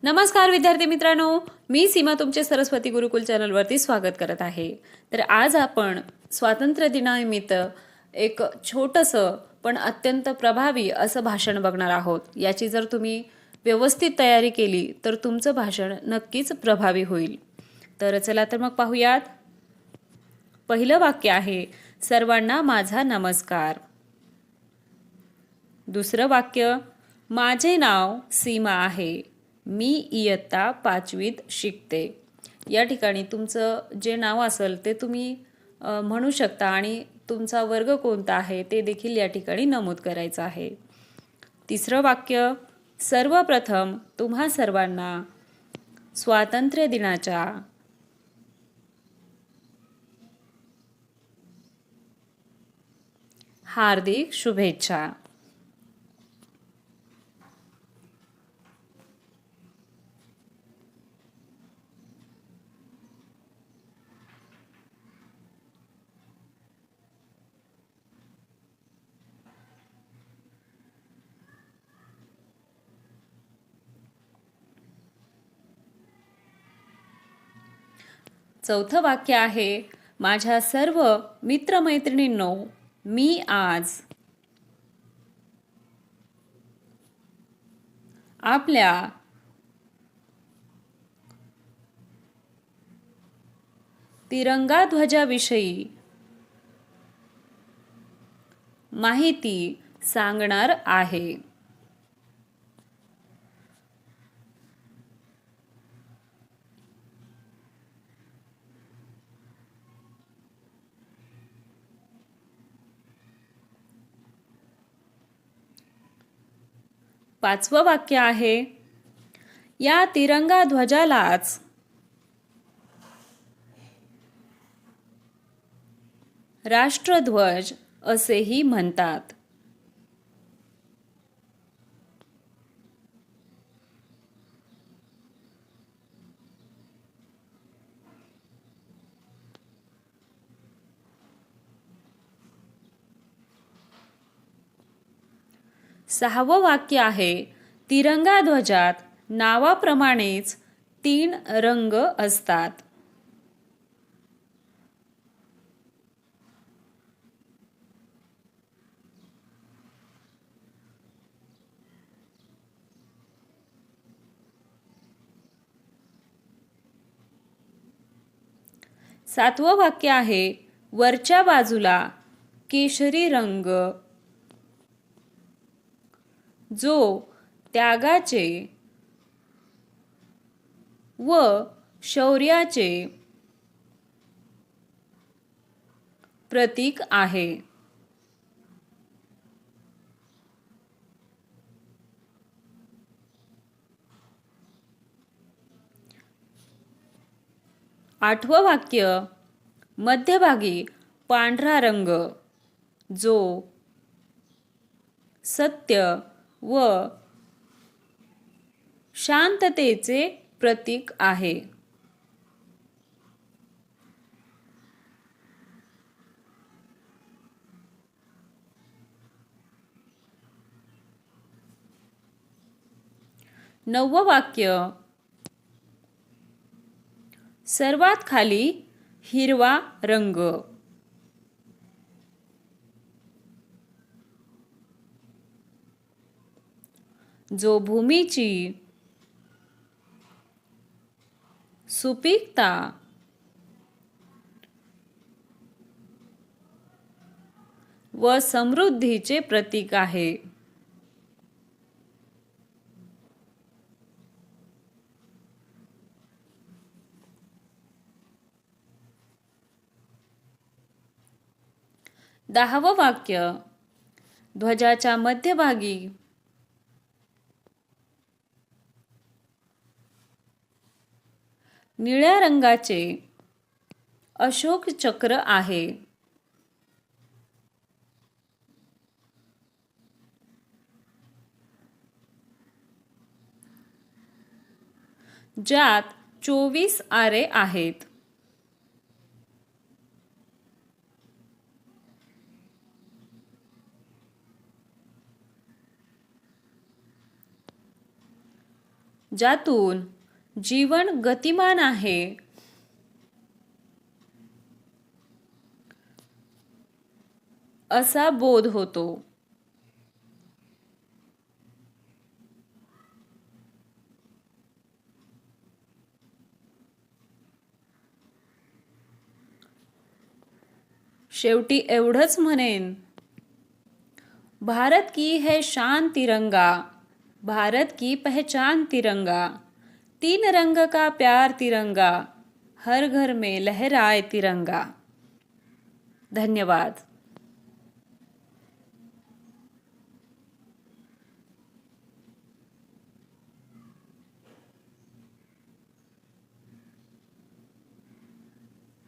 नमस्कार विद्यार्थी मित्रांनो, मी सीमा तुमचे सरस्वती गुरुकुल चॅनलवरती स्वागत करत आहे। तर आज आपण स्वातंत्र्य दिनानिमित्त एक छोटंसं पण अत्यंत प्रभावी असं भाषण बघणार आहोत। याची जर तुम्ही व्यवस्थित तयारी केली तर तुमचं भाषण नक्कीच प्रभावी होईल। तर चला तर मग पाहूयात। पहिलं वाक्य आहे, सर्वांना माझा नमस्कार। दुसरं वाक्य, माझे नाव सीमा आहे, मी इयत्ता 5वीत शिकते। या ठिकाणी तुमचं जे नाव असेल ते तुम्ही म्हणू शकता आणि तुमचा वर्ग कोणता आहे ते देखील या ठिकाणी नमूद करायचं आहे। तिसरं वाक्य, सर्वप्रथम तुम्हा सर्वांना स्वातंत्र्य दिनाच्या हार्दिक शुभेच्छा। चौथं वाक्य आहे, माझ्या सर्व मित्रमैत्रिणींनो, मी आज आपल्या तिरंगा ध्वजाविषयी माहिती सांगणार आहे। पाचवं वाक्य आहे, या तिरंगा ध्वजालाच राष्ट्रध्वज असेही म्हणतात। सहावं वाक्य आहे, तिरंगा ध्वजात नावाप्रमाणेच 3 रंग असतात। सातवं वाक्य आहे, वरच्या बाजूला केशरी रंग जो त्यागाचे व शौर्याचे प्रतीक आहे। आठवं वाक्य, मध्यभागी पांढरा रंग जो सत्य व शांततेचे प्रतीक आहे। नववं वाक्य, सर्वात खाली हिरवा रंग जो भूमीची सुपीकता व समृद्धीचे प्रतीक आहे। दहावं वाक्य, ध्वजाच्या मध्यभागी निळ्या रंगाचे अशोक चक्र आहे। ज्यात 24 आरे आहेत। ज्यातून जीवन गतिमान आहे असा बोध होतो. शेवटी एवढंच म्हणेन, भारत की है शान तिरंगा, भारत की पहचान तिरंगा, 3 रंग का प्यार तिरंगा, हर घर में लहराए तिरंगा. धन्यवाद.